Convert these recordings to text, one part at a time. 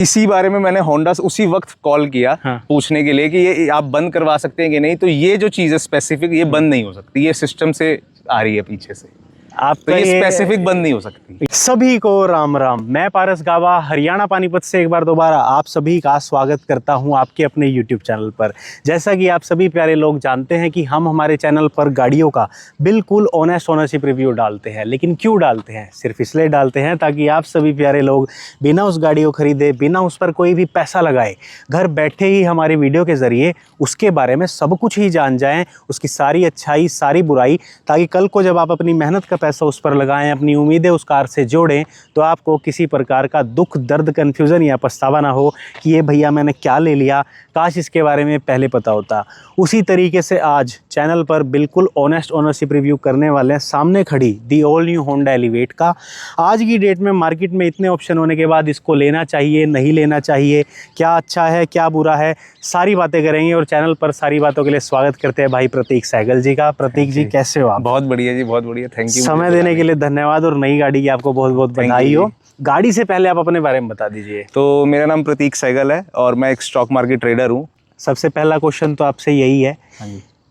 इसी बारे में मैंने होंडा से उसी वक्त कॉल किया पूछने के लिए कि ये आप बंद करवा सकते हैं कि नहीं। तो ये जो चीज़ है स्पेसिफिक, ये बंद नहीं हो सकती, ये सिस्टम से आ रही है पीछे से, आपका तो ये स्पेसिफिक बंद नहीं हो सकती। सभी को राम राम। मैं पारस गावा हरियाणा पानीपत से एक बार दोबारा आप सभी का स्वागत करता हूं आपके अपने YouTube चैनल पर। जैसा कि आप सभी प्यारे लोग जानते हैं कि हम हमारे चैनल पर गाड़ियों का बिल्कुल ऑनेस्ट ओनरशिप रिव्यू डालते हैं। लेकिन क्यों डालते हैं? सिर्फ इसलिए डालते हैं ताकि आप सभी प्यारे लोग बिना उस गाड़ी को खरीदे, बिना उस पर कोई भी पैसा लगाए, घर बैठे ही हमारी वीडियो के ज़रिए उसके बारे में सब कुछ ही जान जाएँ, उसकी सारी अच्छाई सारी बुराई, ताकि कल को जब आप अपनी मेहनत का पैसा उस पर लगाएं, अपनी उम्मीदें उस कार से जोड़ें, तो आपको किसी प्रकार का दुख, दर्द, कन्फ्यूज़न या पछतावा ना हो कि ये भैया मैंने क्या ले लिया, काश इसके बारे में पहले पता होता। उसी तरीके से आज चैनल पर बिल्कुल ऑनेस्ट ओनरशिप रिव्यू करने वाले हैं सामने खड़ी the all new Honda elevate का। आज की डेट में मार्केट में इतने ऑप्शन होने के बाद इसको लेना चाहिए, नहीं लेना चाहिए, क्या अच्छा है क्या बुरा है, सारी बातें करेंगे। और चैनल पर सारी बातों के लिए स्वागत करते हैं भाई प्रतीक सहगल जी का। प्रतीक जी कैसे हो आप? बहुत बढ़िया जी, बहुत बढ़िया, थैंक यू। समय देने के लिए धन्यवाद और नई गाड़ी की आपको बहुत बहुत बधाई हो। गाड़ी से पहले आप अपने बारे में बता दीजिए। तो मेरा नाम प्रतीक सहगल है और मैं एक स्टॉक मार्केट ट्रेडर हूँ। सबसे पहला क्वेश्चन तो आपसे यही है,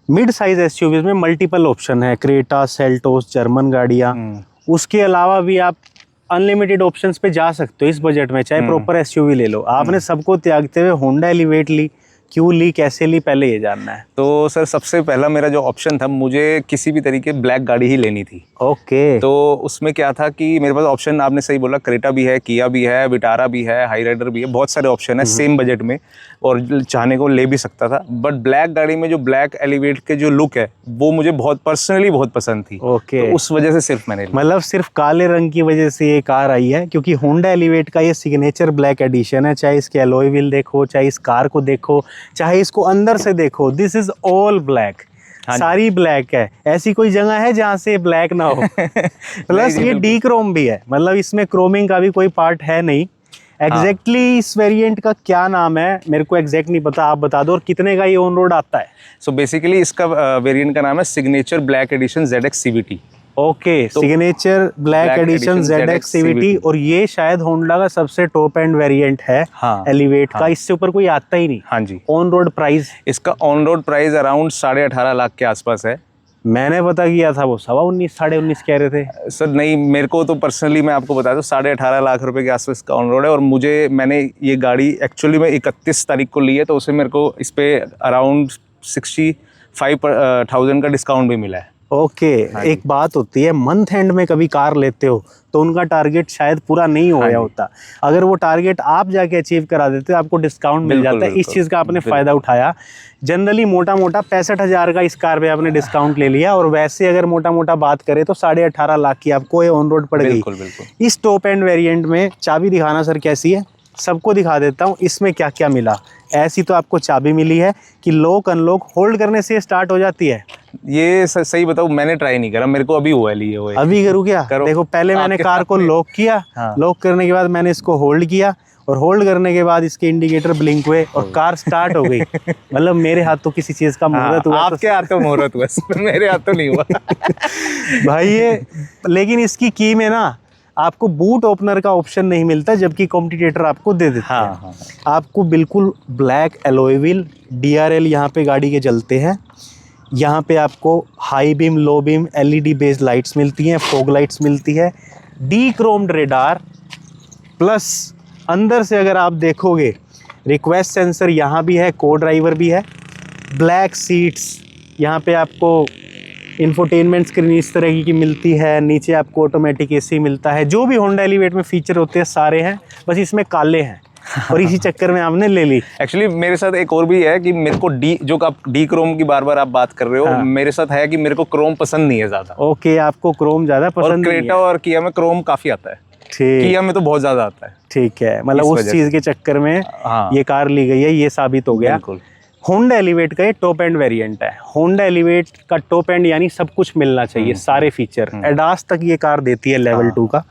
मिड साइज एसयूवीज में मल्टीपल ऑप्शन है, क्रेटा, सेल्टोस, जर्मन गाड़ियाँ, उसके अलावा भी आप अनलिमिटेड ऑप्शंस पे जा सकते हो इस बजट में, चाहे प्रॉपर एसयूवी ले लो। आपने सबको त्यागते हुए होंडा एलिवेट ली, क्यों ली, कैसे ली, पहले ये जानना है। तो सर सबसे पहला मेरा जो ऑप्शन था, मुझे किसी भी तरीके ब्लैक गाड़ी ही लेनी थी। ओके। तो उसमें क्या था कि मेरे पास ऑप्शन, आपने सही बोला, क्रेटा भी है, किया भी है, विटारा भी है, हाई राइडर भी है, बहुत सारे ऑप्शन है सेम बजट में और चाहने को ले भी सकता था। बट ब्लैक गाड़ी में जो ब्लैक एलिवेट के जो लुक है वो मुझे बहुत पर्सनली बहुत पसंद थी। ओके। तो उस वजह से सिर्फ मैंने ली। मतलब सिर्फ काले रंग की वजह से ये कार आई है, क्योंकि होंडा एलिवेट का ये सिग्नेचर ब्लैक एडिशन है। चाहे इसके एलॉय व्हील देखो, चाहे इस कार को देखो, चाहे इसको अंदर से देखो, दिस इज ऑल ब्लैक। सारी ब्लैक है, ऐसी कोई जगह है जहाँ से ब्लैक ना हो। प्लस ये डी क्रोम भी है, मतलब इसमें क्रोमिंग का भी कोई पार्ट है नहीं। एग्जैक्टली इस वेरिएंट का क्या नाम है मेरे को एग्जैक्ट नहीं पता, आप बता दो। और कितने का ये ऑन रोड आता है? सो बेसिकली इसका वेरिएंट का नाम है signature black edition ZX CVT। Okay, signature black edition ZX CVT। और ये शायद होंडा का सबसे टॉप एंड वेरिएंट है एलिवेट का। इससे ऊपर कोई आता ही नहीं। हाँ जी। ऑन रोड प्राइस इसका on road price around 18.5 lakh के आसपास है। मैंने पता किया था वो 19.25 19.5 कह रहे थे। सर नहीं, मेरे को तो पर्सनली मैं आपको बता दूं 18.5 लाख रुपए के आसपास का ऑन रोड है। और मैंने ये गाड़ी एक्चुअली में 31 तारीख को ली है, तो उसे मेरे को इस पे अराउंड 65,000 का डिस्काउंट भी मिला है। ओके। एक बात होती है, मंथ एंड में कभी कार लेते हो तो उनका टारगेट शायद पूरा नहीं हो गया होता। अगर वो टारगेट आप जाके अचीव करा देते आपको डिस्काउंट मिल जाता है। इस चीज़ का आपने फ़ायदा उठाया। जनरली मोटा मोटा 65,000 का इस कार पे आपने डिस्काउंट ले लिया। और वैसे अगर मोटा मोटा बात करें तो 18.5 लाख की आपको ये ऑन रोड पड़ गई। इस टॉप एंड वेरिएंट में चाबी दिखाना सर कैसी है, सबको दिखा देता हूँ इसमें क्या क्या मिला। ऐसी तो आपको चाबी मिली है कि लॉक अनलॉक होल्ड करने से स्टार्ट हो जाती है। ये सही बताऊँ, मैंने ट्राई नहीं करा, मेरे को अभी हुआ लिए हुए। अभी करूँ क्या? देखो, पहले मैंने कार को लॉक किया, लॉक करने के बाद मैंने इसको होल्ड किया और होल्ड करने के बाद इसके इंडिकेटर ब्लिंक हुए और कार स्टार्ट हो गई। मतलब मेरे हाथ तो किसी चीज का मुहूर्त हुआ। आपके हाथ तो मुहूर्त हुआ, मेरे हाथ तो नहीं हुआ भाई ये। लेकिन इसकी की में ना आपको बूट ओपनर का ऑप्शन नहीं मिलता, जबकि कॉम्पिटिटर आपको दे देते हैं। आपको बिल्कुल ब्लैक एलॉय व्हील, DRL यहाँ पे गाड़ी के जलते हैं। यहाँ पे आपको high beam, low beam, LED based lights मिलती हैं, फॉग लाइट्स मिलती है, डी क्रोम्ड रेडार। प्लस अंदर से अगर आप देखोगे रिक्वेस्ट सेंसर यहाँ भी है, को ड्राइवर भी है, ब्लैक सीट्स, यहाँ पे आपको इंफोटेनमेंट स्क्रीन इस तरह की मिलती है, नीचे आपको ऑटोमेटिक AC मिलता है। जो भी होंडा एलिवेट में फीचर होते हैं सारे हैं, बस इसमें काले हैं और इसी चक्कर में आपने ले ली। एक्चुअली मेरे साथ एक और भी है कि मेरे को डी क्रोम की बार बार आप बात कर रहे हो। मेरे साथ है कि मेरे को क्रोम पसंद नहीं है ज़्यादा। ओके, आपको क्रोम ज़्यादा पसंद नहीं है। क्रेटा और किया में क्रोम काफ़ी आता है। ठीक, किया में तो बहुत ज़्यादा आता है। ठीक है, मतलब उस चीज़ के चक्कर में ये कार ली गई है, ये साबित हो गया। होंडा एलिवेट का ये टॉप एंड वेरिएंट है। होंडा एलिवेट का टॉप एंड यानी सब कुछ मिलना चाहिए, सारे फीचर एडास तक ये कार देती है लेवल 2 का।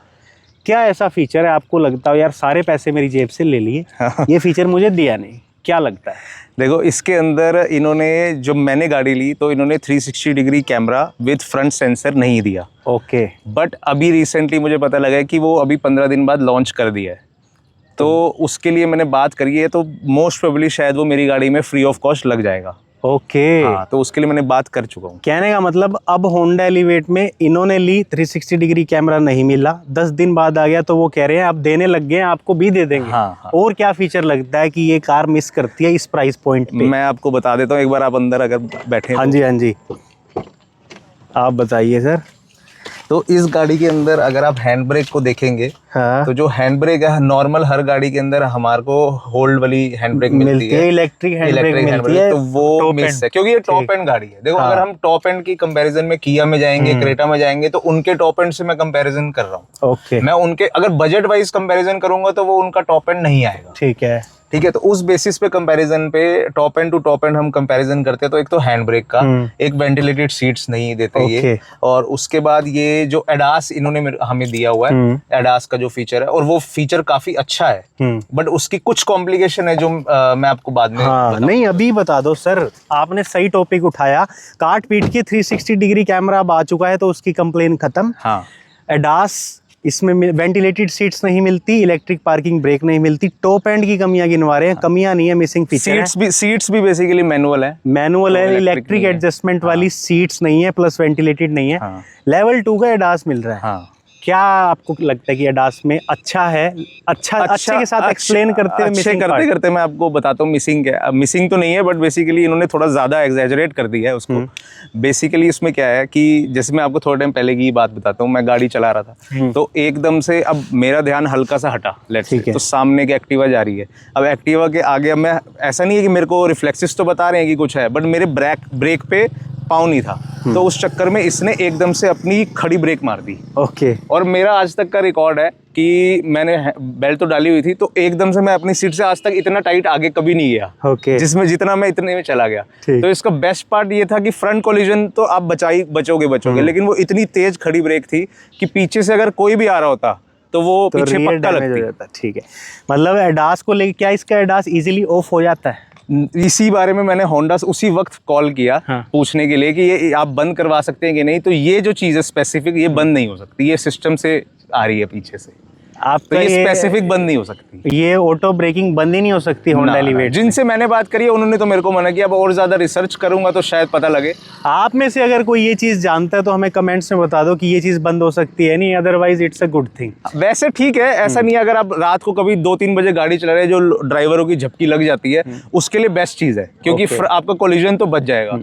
क्या ऐसा फीचर है आपको लगता हो यार सारे पैसे मेरी जेब से ले लिए, ये फीचर मुझे दिया नहीं, क्या लगता है? देखो, इसके अंदर इन्होंने, जब मैंने गाड़ी ली तो इन्होंने 360 degree camera with front sensor नहीं दिया। ओके। बट अभी रिसेंटली मुझे पता लगा कि वो अभी 15 दिन बाद लॉन्च कर दिया है। तो उसके लिए मैंने बात करी है, तो मोस्ट प्रोबेबली शायद वो मेरी गाड़ी में फ्री ऑफ कॉस्ट लग जाएगा। ओके। हाँ, तो उसके लिए मैंने बात कर चुका हूँ। कहने का मतलब अब होंडा एलिवेट में इन्होंने ली 360 डिग्री कैमरा नहीं मिला, 10 दिन बाद आ गया, तो वो कह रहे हैं अब देने लग गए हैं, आपको भी दे देंगे। हाँ। और क्या फीचर लगता है कि ये कार मिस करती है इस प्राइस पॉइंट पे? मैं आपको बता देता हूँ, एक बार आप अंदर अगर बैठे हाँ जी, हाँ जी, आप बताइए सर। तो इस गाड़ी के अंदर अगर आप हैंड ब्रेक को देखेंगे, हाँ, तो जो हैंड ब्रेक है नॉर्मल हर गाड़ी के अंदर हमारे को होल्ड वाली हैंड ब्रेक मिलती है, इलेक्ट्रिक हैंड ब्रेक मिलती है, तो वो top मिस end। है, क्योंकि ये टॉप एंड गाड़ी है। देखो, हाँ। अगर हम टॉप एंड की कंपैरिजन में किया में जाएंगे, क्रेटा में जाएंगे, तो उनके टॉप एंड से मैं कंपैरिजन कर रहा हूँ। ओके, मैं उनके अगर बजट वाइज कंपैरिजन करूंगा तो वो उनका टॉप एंड नहीं आएगा। ठीक है। ठीक है, तो उस बेसिस पे कंपैरिजन पे top end to top end हम कंपैरिजन करते हैं, तो एक तो हैंड ब्रेक का, एक वेंटिलेटेड सीट्स नहीं देते ये, और उसके बाद ये जो एडास इन्होंने हमें दिया हुआ है, एडास का जो फीचर है, और वो फीचर काफी अच्छा है, बट उसकी कुछ कॉम्प्लिकेशन है जो मैं आपको बाद में नहीं अभी बता दो सर, आपने सही टॉपिक उठाया। काट पीट के 360 डिग्री कैमरा अब आ चुका है, तो उसकी कंप्लेन खत्म। हाँ, एडास, इसमें वेंटिलेटेड सीट्स नहीं मिलती, इलेक्ट्रिक पार्किंग ब्रेक नहीं मिलती, टॉप एंड की कमियां गिनवा रहे हैं। कमियां नहीं है, मिसिंग फीचर है। सीट्स भी बेसिकली मैनुअल है, मैनुअल है, इलेक्ट्रिक एडजस्टमेंट वाली सीट्स नहीं है, प्लस वेंटिलेटेड नहीं है। लेवल 2 का एडास मिल रहा है। हाँ। क्या आपको लगता है कि एडास में अच्छा है? अच्छे के साथ एक्सप्लेन करते हुए अच्छे करते करते मैं आपको बताता हूँ मिसिंग क्या। मिसिंग तो नहीं है, बट बेसिकली इन्होंने थोड़ा ज्यादा एग्जैजरेट कर दिया है उसको। बेसिकली इसमें क्या है कि जैसे मैं आपको थोड़े टाइम पहले की बात बताता हूँ, मैं गाड़ी चला रहा था, तो एकदम से अब मेरा ध्यान हल्का सा हटा, लेट्स से, तो सामने की एक्टिवा जा रही है। अब एक्टिवा के आगे, अब मैं, ऐसा नहीं है कि मेरे को रिफ्लेक्सेस तो बता रहे हैं कि कुछ है, बट मेरे ब्रेक पे पाँव नहीं था, तो उस चक्कर में इसने एकदम से अपनी खड़ी ब्रेक मार दी। ओके। और मेरा आज तक का रिकॉर्ड है कि मैंने बेल्ट तो डाली हुई थी, तो एकदम से मैं अपनी सीट से आज तक इतना टाइट आगे कभी नहीं गया। ओके। जिसमें जितना मैं इतने में चला गया। तो इसका बेस्ट पार्ट ये था कि फ्रंट कोलिजन तो आप बचोगे, लेकिन वो इतनी तेज खड़ी ब्रेक थी कि पीछे से अगर कोई भी आ रहा होता तो वो तो पीछे पक्का लगता। ठीक है, मतलब एडास को लेके क्या इसका एडास इजीली ऑफ हो जाता है? इसी बारे में मैंने होंडा से उसी वक्त कॉल किया, पूछने के लिए कि ये आप बंद करवा सकते हैं कि नहीं। तो ये जो चीज़ है स्पेसिफिक, ये बंद नहीं हो सकती, ये सिस्टम से आ रही है पीछे से, आपका तो ये स्पेसिफिक बंद नहीं हो सकती। ये ऑटो ब्रेकिंग बंद ही नहीं हो सकती होंडा एलिवेट। जिनसे मैंने बात करी है उन्होंने तो मेरे को मना किया। अब और ज्यादा रिसर्च करूंगा तो शायद पता लगे। आप में से अगर कोई ये चीज जानता है तो हमें कमेंट्स में बता दो कि ये चीज बंद हो सकती है, नहीं otherwise it's a good thing. वैसे ठीक है, ऐसा नहीं है। अगर आप रात को कभी 2-3 बजे गाड़ी चला रहे हैं, जो ड्राइवरों की झपकी लग जाती है, उसके लिए बेस्ट चीज है, क्योंकि आपका कोलिजन तो बच जाएगा।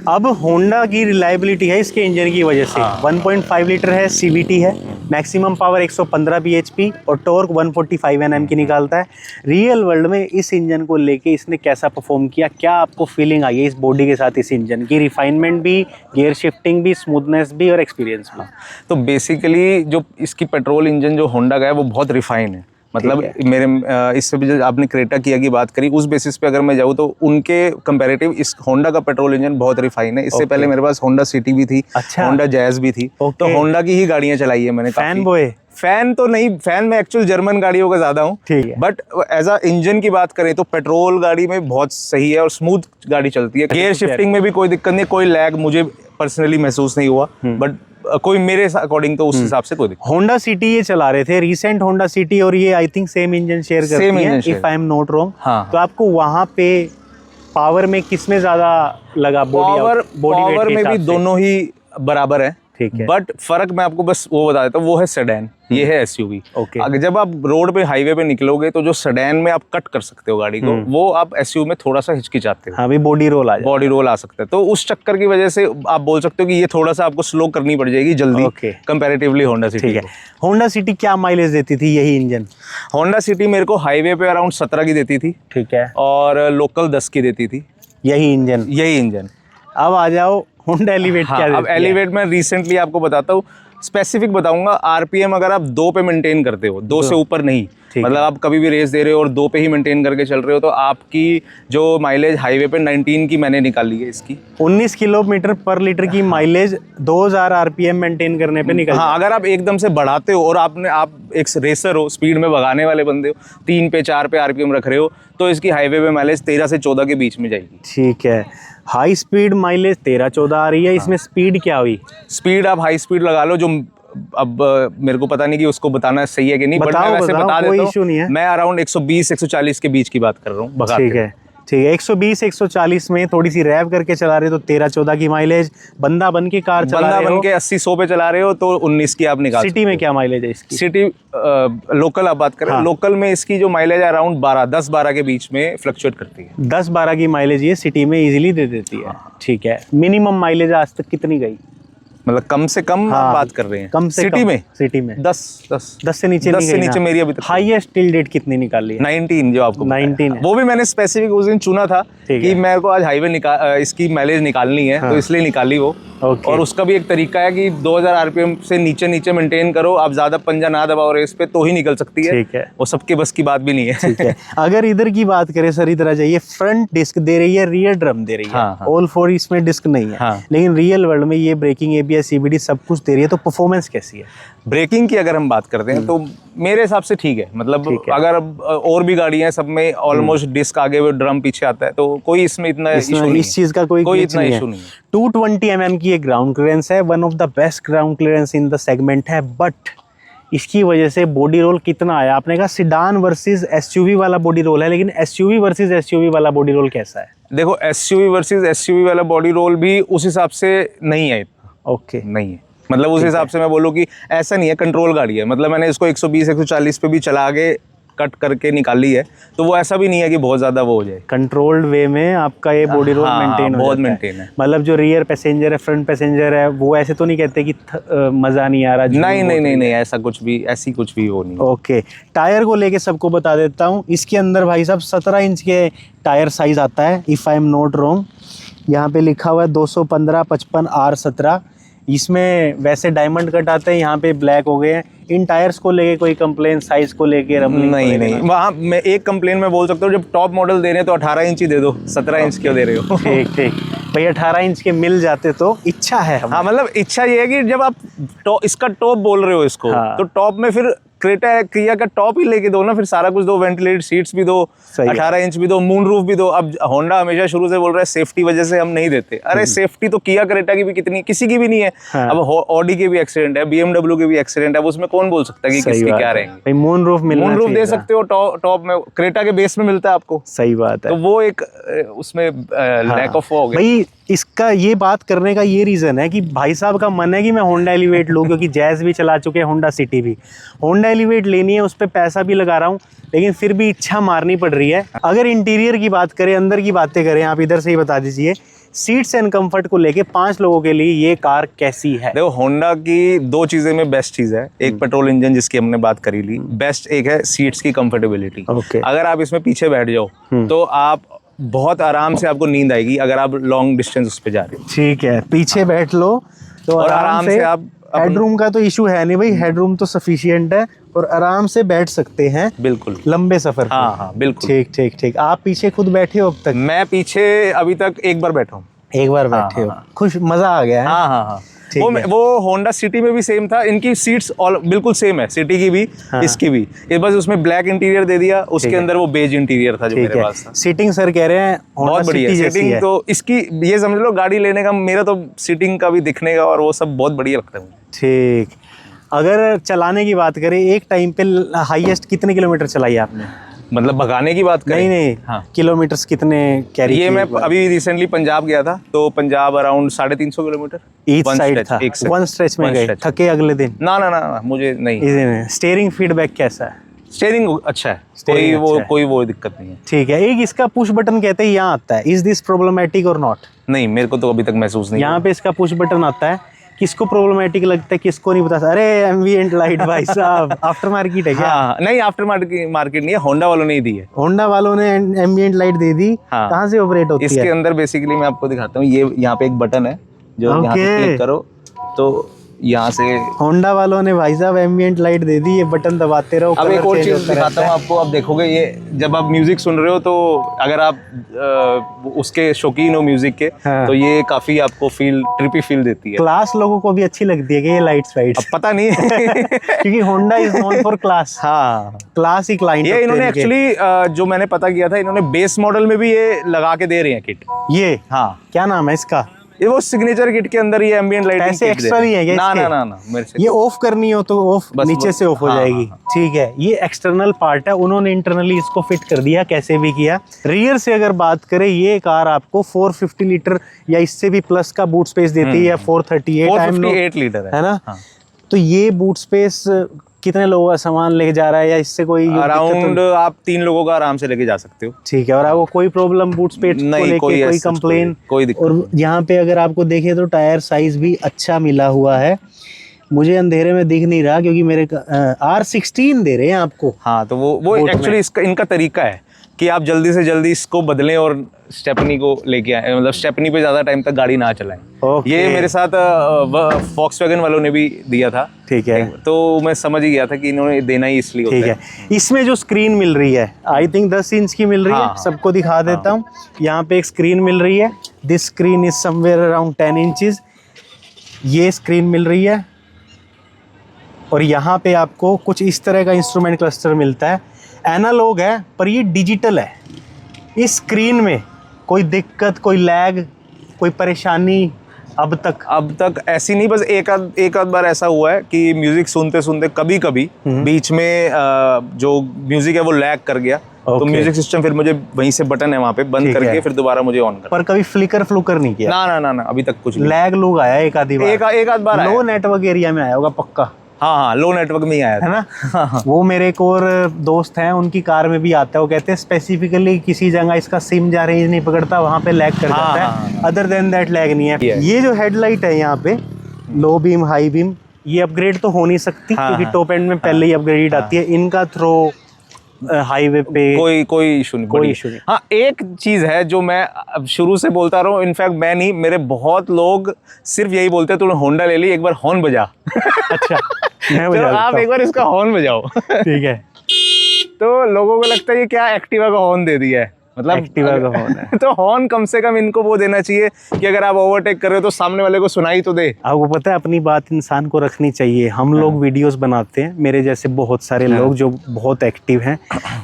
अब होंडा की रिलायबिलिटी है इसके इंजन की वजह से। 1.5 लीटर है, CVT है, मैक्सिमम पावर 115 bhp और टॉर्क 145 Nm की निकालता है। रियल वर्ल्ड में इस इंजन को लेके इसने कैसा परफॉर्म किया, क्या आपको फीलिंग आई है इस बॉडी के साथ, इस इंजन की? रिफाइनमेंट भी, गियर शिफ्टिंग भी, स्मूथनेस भी और एक्सपीरियंस भी। तो बेसिकली जो इसकी पेट्रोल इंजन जो होंडा का है वो बहुत रिफाइन है। मतलब मेरे इससे भी जो आपने क्रेटा किया की बात करी, उस बेसिस पे अगर मैं जाऊँ तो उनके कंपैरेटिव इस होंडा का पेट्रोल इंजन बहुत रिफाइन है। इससे पहले मेरे पास होंडा सिटी भी थी, होंडा जैज भी थी, तो होंडा की ही गाड़ियां चलाई है मैंने। फैन तो नहीं, फैन में एक्चुअल जर्मन गाड़ियों का ज्यादा हूँ, बट एज अ इंजन की बात करें तो पेट्रोल गाड़ी में बहुत सही है और स्मूथ गाड़ी चलती है। गियर शिफ्टिंग में भी कोई दिक्कत नहीं, कोई लैग मुझे पर्सनली महसूस नहीं हुआ, बट कोई मेरे अकॉर्डिंग तो उस हिसाब से कोई दिक्कत। होंडा सिटी ये चला रहे थे, रिसेंट होंडा सिटी, और ये I think same engine share करती है, if I am not wrong. तो आपको वहां पे पावर में किसमें ज्यादा लगा? पावर में भी दोनों ही बराबर है, ठीक है, बट फर्क मैं आपको बस वो बता देता हूँ, वो है सेडान, ये है एसयूवी। अगर जब आप रोड पे हाईवे पे निकलोगे तो जो सेडान में आप कट कर सकते हो गाड़ी को, वो आप एसयूवी में थोड़ा सा हिचकिचाते हो। हाँ भी बॉडी रोल आ सकता है, तो उस चक्कर की वजह से आप बोल सकते हो कि ये थोड़ा सा आपको स्लो करनी पड़ जाएगी जल्दी, कंपैरेटिवली होंडा सिटी। ठीक है, होंडा सिटी क्या माइलेज देती थी यही इंजन? होंडा सिटी मेरे को हाईवे पे अराउंड 17 की देती थी, ठीक है, और लोकल 10 की देती थी, यही इंजन। अब आ जाओ होंडा एलिवेट। क्या अब एलिवेट में रिसेंटली आपको बताता हूँ, स्पेसिफिक बताऊंगा। आरपीएम अगर आप 2 पे मेंटेन करते हो, 2 से ऊपर नहीं, मतलब आप कभी भी रेस दे रहे हो और 2 पे ही मेंटेन करके चल रहे हो, तो आपकी जो माइलेज हाईवे पे 19 की मैंने निकाली है इसकी। 19 किलोमीटर पर लीटर की माइलेज 2000 आरपीएम मेंटेन करने पे निकल। हाँ, अगर आप एकदम से बढ़ाते हो और आप एक रेसर हो, स्पीड में भगाने वाले बंदे हो, 3 पे 4 पे आरपीएम रख रहे हो, तो इसकी हाईवे पे माइलेज 13 से 14 के बीच में जाएगी। ठीक है, हाई स्पीड माइलेज 13-14 आ रही है। इसमें स्पीड क्या हुई? स्पीड आप हाई स्पीड लगा लो, जो अब मेरे को पता नहीं कि उसको बताना सही है कि नहीं, बट बताओ, मैं वैसे बताओ, बता कोई देता issue नहीं है। हूँ। मैं अराउंड 120-140 के बीच की बात कर रहा हूँ भगाते ठीक है, ठीक है। 120-140 में थोड़ी सी रैप करके चला रहे हो तो 13-14 की माइलेज, बंदा बन के कार चला बंदा रहे बन हो, के 80-100 पे चला रहे हो तो 19 की आप निकाल सिटी में क्या माइलेज है इसकी? सिटी लोकल आप बात करें, हाँ। लोकल में इसकी जो माइलेज है अराउंड 10-12 के बीच में फ्लक्चुएट करती है। 10-12 की माइलेज ये सिटी में इजीली दे देती है। ठीक है, मिनिमम माइलेज आज तक कितनी गई? मतलब कम से कम हाँ, आप बात कर रहे हैं कम से सिटी कम में सिटी में 10 से नीचे 10 नहीं से गई नीचे ना? मेरी अभी तक हाईएस्ट टिल डेट कितनी निकाली है? 19 जो आपको बताया। 19 है। वो भी मैंने स्पेसिफिक उस दिन चुना था ठीक कि है। मेरे को आज हाईवे इसकी माइलेज निकालनी है, हाँ। तो इसलिए निकाली वो। ओके। और उसका भी एक तरीका है कि 2000 आरपीएम से नीचे नीचे मेंटेन करो, आप ज्यादा पंजा ना दबाओ रेस पे तो ही निकल सकती है। ठीक है। वो सबके बस की बात भी नहीं है। ठीक है, अगर इधर की बात करें सर, इधर आ जाइए, फ्रंट डिस्क दे रही है, रियर ड्रम दे रही है, हाँ, हाँ। ऑल फोर इसमें डिस्क नहीं है। हाँ। लेकिन रियल वर्ल्ड में ये ब्रेकिंग, एबीएस, सीबीडी सब कुछ दे रही है, तो परफॉर्मेंस कैसी है? ब्रेकिंग की अगर हम बात करते हैं तो मेरे हिसाब से ठीक है। मतलब ठीक है। अगर अब और भी गाड़ियां हैं, सब में ऑलमोस्ट डिस्क आगे हुए ड्रम पीछे आता है, तो कोई इसमें इतना इशू नहीं इस चीज का कोई इतना नहीं है। इशू नहीं है। 220 mm की एक ग्राउंड क्लियरेंस है, one of the best ground clearance in the segment है, बट इसकी वजह से बॉडी रोल कितना आया? आपने कहा सिडान वर्सेस एसयूवी वाला बॉडी रोल है, लेकिन एसयूवी वर्सेस एसयूवी वाला बॉडी रोल कैसा है? देखो, एसयूवी वर्सेस एसयूवी वाला बॉडी रोल भी उस हिसाब से नहीं है इतना। ओके। नहीं है, मतलब उस हिसाब से मैं बोलूँ कि ऐसा नहीं है, कंट्रोल गाड़ी है। मतलब मैंने इसको 120-140 पे भी चला के कट करके निकाली है, तो वो ऐसा भी नहीं है कि बहुत ज्यादा वो हो जाए। कंट्रोल्ड वे में आपका ये बॉडी रोल हाँ, मेंटेन हो बहुत जाता मेंटेन है। मतलब जो रियर पैसेंजर है, फ्रंट पैसेंजर है, वो ऐसे तो नहीं कहते कि मजा नहीं आ रहा? नहीं नहीं नहीं नहीं, ऐसा कुछ भी, ऐसी कुछ भी वो नहीं। ओके, टायर को लेके सबको बता देता हूँ। इसके अंदर भाई साहब 17 इंच के टायर साइज आता है, if I am not wrong. यहाँ पे लिखा हुआ है 215/55 R17। इसमें वैसे डायमंड कट आते हैं, यहाँ पे ब्लैक हो गए हैं। इन टायर्स को लेके कोई कंप्लेन, साइज को लेके, रमलिंग नहीं नहीं, वहाँ मैं एक कंप्लेन में बोल सकता हूँ, जब टॉप मॉडल दे रहे हैं तो 18 इंच ही दे दो, 17 इंच क्यों दे रहे हो? ठीक ठीक भाई, 18 इंच के मिल जाते तो इच्छा है हाँ, मतलब इच्छा ये है कि जब आप इसका टॉप बोल रहे हो इसको, हाँ। तो टॉप में फिर क्रिया का टॉप ही लेके दो ना, फिर सारा कुछ दो, वेंटिलेटेड सीट्स भी दो, सही है। 18 इंच भी दो, मून रूफ भी दो। अब होंडा हमेशा शुरू से बोल रहा है सेफ्टी वजह से हम नहीं देते। अरे सेफ्टी तो किया क्रेटा की भी कितनी, किसी की भी नहीं है। हाँ। अब ऑडी के भी एक्सीडेंट है, बीएमडब्ल्यू के भी एक्सीडेंट है, अब उसमें कौन बोल सकता है कि किसके क्या रहेंगे? भाई मून रूफ मिलना मून रूफ चाहिए दे था। सकते हो टॉप में, क्रेटा के बेस में मिलता है आपको, सही बात है। तो वो एक उसमें लैक ऑफ हो गया। भाई इसका ये बात करने का ये रीज़न है कि भाई साहब का मन है कि मैं होंडा एलिवेट लूँ, क्योंकि जैज़ भी चला चुके हैं, होंडा सिटी भी, होंडा एलिवेट लेनी है, उस पर पैसा भी लगा रहा हूँ, लेकिन फिर भी इच्छा मारनी पड़ रही है। अगर इंटीरियर की बात करें, अंदर की बातें करें, आप इधर से ही बता दीजिए, सीट्स एंड कंफर्ट को लेके 5 लोगों के लिए ये कार कैसी है? देखो, होंडा की 2 चीजें में बेस्ट चीज है। एक पेट्रोल इंजन जिसकी हमने बात करी ली, बेस्ट। एक है सीट्स की कंफर्टेबिलिटी। ओके। अगर आप इसमें पीछे बैठ जाओ तो आप बहुत आराम से, आपको नींद आएगी अगर आप लॉन्ग डिस्टेंस उस पे जा रहे हो। ठीक है, पीछे बैठ लो तो और आराम से आप हेडरूम का तो इशू है नहीं भाई, हेडरूम तो सफिशिएंट है और आराम से बैठ सकते हैं बिल्कुल लंबे सफर पे। हाँ हाँ बिल्कुल। ठीक ठीक ठीक। आप पीछे खुद बैठे हो अब तक? मैं पीछे अभी तक एक बार बैठा हूँ। एक बार बैठे हो, खुश, मजा आ गया है? हाँ हाँ हाँ, ठीक है। वो होंडा सिटी में भी सेम था। इनकी सीट्स बिल्कुल सेम है, सिटी की भी इसकी भी। ये बस उसमें ब्लैक इंटीरियर दे दिया, उसके अंदर वो बेज इंटीरियर था जो मेरे पास था। सीटिंग सर कह रहे हैं बहुत बढ़िया है सीटिंग, तो इसकी ये समझ लो गाड़ी लेने का मेरा तो सीटिंग का भी दिखने का और वो सब बहुत बढ़िया लगता है मुझे। ठीक। अगर चलाने की बात करें, एक टाइम पे हाईएस्ट कितने किलोमीटर चलाई आपने? मतलब भगाने की बात करें? नहीं हाँ। किलोमीटर्स कितने कैरी? ये मैं अभी रिसेंटली पंजाब गया था, तो Punjab around 350 kilometre each side था, वन स्ट्रेच में गए, थके अगले दिन? ना ना ना, मुझे नहीं। इजी में। स्टीयरिंग फीडबैक कैसा है? स्टीयरिंग अच्छा है, कोई वो दिक्कत नहीं है। ठीक है। एक इसका पुश बटन कहते हैं यहाँ आता है, इज दिस प्रॉब्लमैटिक और नॉट? नहीं, मेरे को तो अभी तक महसूस नहीं। यहाँ पे इसका पुश बटन आता है, किसको प्रॉब्लमैटिक लगता है, किसको नहीं पता? अरे एम्बिएंट लाइट भाई साहब, आफ्टर मार्केट है क्या? हाँ, नहीं आफ्टर मार्केट नहीं है, होंडा वालों ने ही दी है। होंडा वालों ने एम्बिएंट लाइट दे दी। हाँ। कहाँ से ऑपरेट होती है? इसके अंदर बेसिकली मैं आपको दिखाता हूँ, ये यहाँ पे एक बटन है, जो यहाँ पे क्लिक करो तो यहाँ से होंडा वालों ने भाई साहब एम्बिएंट लाइट दे दी, ये बटन दबाते रहो। अब एक और चीज दिखाता हूँ आपको। अब देखोगे, ये जब आप म्यूजिक सुन रहे हो तो अगर आप उसके शौकीन हो म्यूजिक के, हाँ। तो ये काफी आपको ट्रिपी फील देती है। क्लास लोगों को भी अच्छी लगती है कि ये लाइट्स अब पता नहीं क्योंकि Honda is known for class. हाँ, क्लासिक लाइन। ये इन्होंने एक्चुअली जो मैंने पता किया था, इन्होंने बेस मॉडल में भी ये लगा के दे रहे हैं किट। ये हाँ, क्या नाम है इसका? ये वो सिग्नेचर किट के अंदर ये एम्बिएंट लाइटिंग ऐसे एक्स्ट्रा नहीं है क्या ना इसके? ना ना ना मेरे से ये ऑफ करनी हो तो ऑफ बस नीचे से ऑफ हो हाँ, जाएगी। हाँ, ठीक है, ये एक्सटर्नल पार्ट है, उन्होंने इंटरनली इसको फिट कर दिया, कैसे भी किया। रियर से अगर बात करें, ये कार आपको 450 लीटर या इससे भी प्लस का बूट स्पेस देती है, 438 458 लीटर है ना। हाँ। तो ये बूट स्पेस कितने लोगों का सामान लेके जा रहा है, या इससे कोई दिक्कत तो अराउंड आप 3 लोगों का आराम से लेके जा सकते हो। ठीक है, और आपको कोई प्रॉब्लम बूट स्पेस को नहीं, लेके कोई कोई ऐसा कंप्लेन? कोई दिक्कत और यहाँ पे अगर आपको देखें तो टायर साइज भी अच्छा मिला हुआ है, मुझे अंधेरे में दिख नहीं रहा क्योंकि मेरे R16 दे रहे हैं आपको। हाँ, तो वो बोट में। एक्चुअली इसका इनका तरीका है कि आप जल्दी से जल्दी इसको बदलें और स्टेपनी को लेके आए, मतलब स्टेपनी पे ज़्यादा टाइम तक गाड़ी ना चलाएं। ओके। ये मेरे साथ वॉक्सवैगन वालों ने भी दिया था। ठीक है, तो मैं समझ ही गया था कि इन्होंने देना ही इसलिए होता ठीक है। इसमें जो स्क्रीन मिल रही है, आई थिंक 10 इंच की मिल रही है, हाँ, सबको दिखा देता हूँ। यहाँ पे एक स्क्रीन मिल रही है, this screen is somewhere around 10 inches, ये स्क्रीन मिल रही है। और यहाँ पे आपको कुछ इस तरह का इंस्ट्रूमेंट क्लस्टर मिलता है, एनालॉग है पर ये डिजिटल है। इस स्क्रीन में कोई दिक्कत, कोई लैग, कोई परेशानी अब तक ऐसी नहीं, बस एक आध बार ऐसा हुआ है कि म्यूजिक सुनते सुनते कभी कभी बीच में जो म्यूजिक है वो लैग कर गया। तो म्यूजिक सिस्टम फिर मुझे वहीं से बटन है वहाँ पे बंद करके फिर दोबारा मुझे ऑन कर। पर कभी फ्लूकर नहीं किया? ना ना ना ना, अभी तक कुछ नहीं। लैग लूग आया एक आधी बार? एक आध बार लो नेटवर्क एरिया में आया होगा पक्का। हाँ हाँ, लो नेटवर्क में ही आया है ना। वो मेरे एक और दोस्त हैं, उनकी कार में भी आता है, वो कहते हैं स्पेसिफिकली किसी जगह इसका सिम जा रेंज नहीं पकड़ता, वहाँ पे लैग कर जाता है, अदर देन दैट लैग नहीं है। ये जो हेडलाइट है यहाँ पे, लो बीम हाई बीम, ये अपग्रेड तो हो नहीं सकती क्योंकि टॉप एंड में पहले ही अपग्रेड आती है। इनका थ्रो हाईवे पे कोई इशू नहीं, कोई इशू नहीं। हाँ, एक चीज है जो मैं अब शुरू से बोलता रहा हूँ, इनफैक्ट मैं नहीं, मेरे बहुत लोग सिर्फ यही बोलते हैं, तूने होंडा ले ली, एक बार हॉर्न बजा। अच्छा, मैं तो बजा देता आप हूँ। एक बार इसका हॉर्न बजाओ। ठीक है, तो लोगों को लगता है ये क्या एक्टिवा का हॉर्न दे दिया है, मतलब एक्टिवा का हॉर्न है। तो हॉर्न कम से कम इनको वो देना चाहिए कि अगर आप ओवरटेक कर रहे हो तो सामने वाले को सुनाई तो दे। आपको पता है अपनी बात इंसान को रखनी चाहिए। हम लोग वीडियोस बनाते हैं, मेरे जैसे बहुत सारे लोग जो बहुत एक्टिव हैं,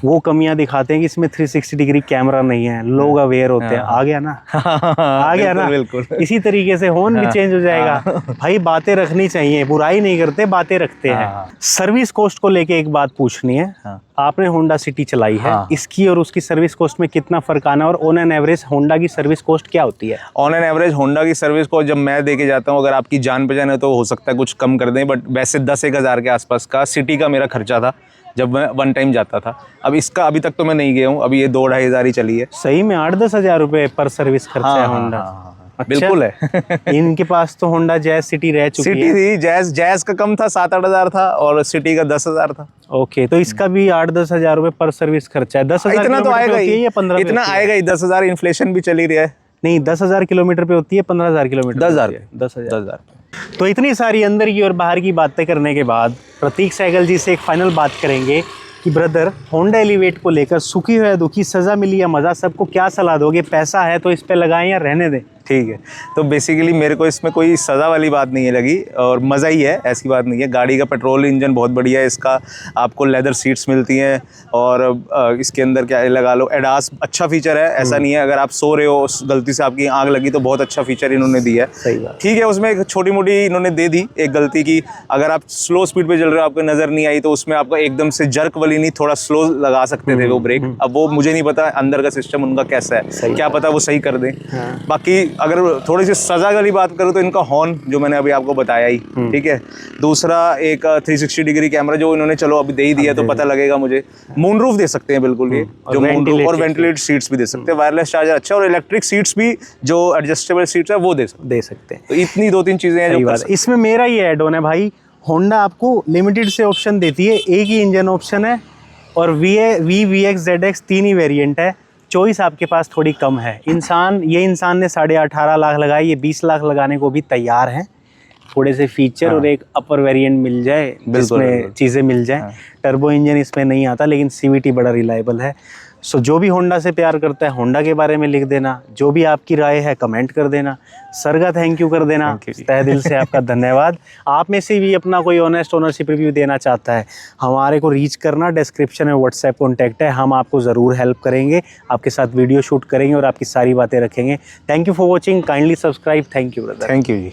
वो कमियां दिखाते हैं कि इसमें 360 डिग्री कैमरा नहीं है, लोग अवेयर होते हैं। आ गया ना, आ गया ना, बिल्कुल। इसी तरीके से हॉर्न भी चेंज हो जाएगा। भाई बातें रखनी चाहिए, बुराई नहीं करते, बातें रखते हैं। सर्विस कॉस्ट को लेके एक बात पूछनी है। आपने होंडा सिटी चलाई है, इसकी और उसकी सर्विस कॉस्ट में कितना फर्क आना, और ऑन एन एवरेज होंडा की सर्विस कॉस्ट क्या होती है? ऑन एन एवरेज होंडा की सर्विस को जब मैं देके जाता हूँ, अगर आपकी जान पहचान है तो हो सकता है कुछ कम कर दें, बट वैसे 10-1 हज़ार के आसपास का सिटी का मेरा खर्चा था जब मैं वन टाइम जाता था। अब इसका अभी तक तो मैं नहीं गया हूँ, अभी ये 2-2.5 हज़ार ही चली है। सही में 8-10 हज़ार रुपए पर सर्विस खर्चा है होंडा। अच्छा? बिल्कुल है। इनके पास तो होंडा जैज सिटी रह चुकी सिटी है। थी, जैज का कम था, 7-8 हज़ार था, और सिटी का 10 हज़ार था। ओके, तो इसका भी 8-10 हज़ार रुपए पर सर्विस खर्चा है। 10 हज़ार इतना तो आएगा ही, या 15? इतना आएगा ही, 10 हज़ार इन्फ्लेशन भी चली रहा है। नहीं, 10 हज़ार किलोमीटर पे होती है, 15 हज़ार किलोमीटर? 10 हज़ार 10 हज़ार। तो इतनी सारी अंदर की और बाहर की बातें करने के बाद प्रतीक सहगल जी से एक फाइनल बात करेंगे कि ब्रदर, होंडा एलिवेट को लेकर सुखी हो या दुखी, सज़ा मिली या मज़ा, सबको क्या सलाह दोगे? पैसा है तो इस पे लगाएं या रहने दें? ठीक है, तो बेसिकली मेरे को इसमें कोई सज़ा वाली बात नहीं है लगी, और मज़ा ही है, ऐसी बात नहीं है। गाड़ी का पेट्रोल इंजन बहुत बढ़िया है, इसका आपको लेदर सीट्स मिलती हैं, और इसके अंदर क्या लगा लो, एडास अच्छा फीचर है। ऐसा नहीं है अगर आप सो रहे हो, गलती से आपकी आग लगी, तो बहुत अच्छा फीचर इन्होंने दिया है। सही बात। ठीक है, उसमें एक छोटी मोटी इन्होंने दे दी एक गलती की, अगर आप स्लो स्पीड पे चल रहे हो, आपको नज़र नहीं आई, तो उसमें आपको एकदम से जर्क वाली नहीं, थोड़ा स्लो लगा सकते थे वो ब्रेक। अब वो मुझे नहीं पता अंदर का सिस्टम उनका कैसा है, क्या पता वो सही कर दें। बाकी अगर थोड़ी सी सजा वाली बात करूँ तो इनका हॉर्न जो मैंने अभी आपको बताया ही, ठीक है। दूसरा एक 360 डिग्री कैमरा जो इन्होंने चलो अभी दे ही दिया, तो पता लगेगा मुझे। मूनरूफ दे सकते हैं बिल्कुल ये, जो मूनरूफ, और वेंटिलेटेड सीट्स भी दे सकते हैं, वायरलेस चार्जर अच्छा, और इलेक्ट्रिक सीट्स भी जो एडजस्टेबल सीट्स है वो दे सकते हैं। तो इतनी 2-3 चीजें हैं जो इसमें मेरा ये ऐड ऑन है भाई, होंडा आपको लिमिटेड से ऑप्शन देती है, एक ही इंजन ऑप्शन है, और VX ZX 3 ही वेरिएंट है। चॉइस आपके पास थोड़ी कम है। इंसान ने 18.5 लाख लगाए, ये 20 लाख लगाने को भी तैयार हैं। थोड़े से फीचर और एक अपर वेरिएंट मिल जाए जिसमें चीज़ें मिल जाएं। टर्बो इंजन इसमें नहीं आता, लेकिन CVT बड़ा रिलायबल है। सो जो भी होंडा से प्यार करता है होंडा के बारे में लिख देना, जो भी आपकी राय है कमेंट कर देना। सर का थैंक यू कर देना, Thank you जी। तहे दिल से आपका धन्यवाद। आप में से भी अपना कोई ऑनेस्ट ओनरशिप रिव्यू देना चाहता है, हमारे को रीच करना, डिस्क्रिप्शन में व्हाट्सएप कॉन्टैक्ट है, हम आपको ज़रूर हेल्प करेंगे, आपके साथ वीडियो शूट करेंगे और आपकी सारी बातें रखेंगे। Thank you for watching, kindly subscribe. Thank you brother. Thank you ji.